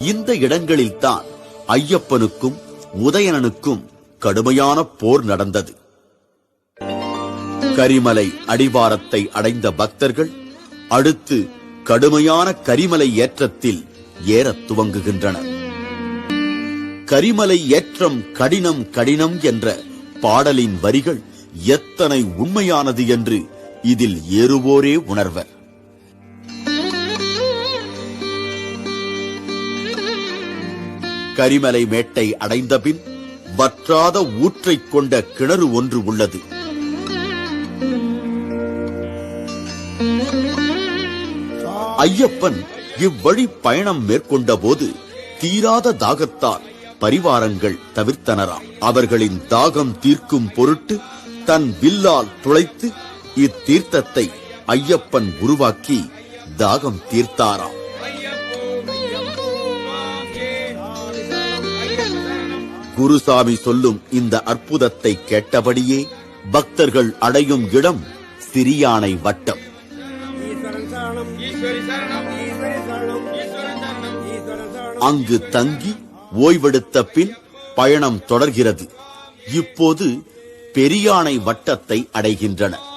இந்த இடங்களில்தான் ஐயப்பனுக்கும் உதயணனுக்கும் கடுமையான போர் நடந்தது. கரிமலை அடிவாரத்தை அடைந்த பக்தர்கள் அடுத்து கடுமையான கரிமலை ஏற்றத்தில் ஏறத் துவங்குகின்றனர். கரிமலை ஏற்றம் கடினம் கடினம் என்ற பாடலின் வரிகள் எத்தனை உண்மையானது என்று இதில் ஏறுவோரே உணர்வர். கரிமலை மேட்டை அடைந்தபின் வற்றாத ஊற்றைக் கொண்ட கிணறு ஒன்று உள்ளது. ஐயப்பன் இவ்வழி பயணம் மேற்கொண்ட போது தீராத தாகத்தால் பரிவாரங்கள் தவிர்த்தனராம். அவர்களின் தாகம் தீர்க்கும் பொருட்டு தன் வில்லால் துளைத்து இத்தீர்த்தத்தை ஐயப்பன் உருவாக்கி தாகம் தீர்த்தாராம். குருசாமி சொல்லும் இந்த அற்புதத்தை கேட்டபடியே பக்தர்கள் அடையும் இடம் சிறியானை வட்டம். அங்கு தங்கி ஓய்வெடுத்த பின் பயணம் தொடர்கிறது. இப்போது பெரியானை வட்டத்தை அடைகின்றனர்.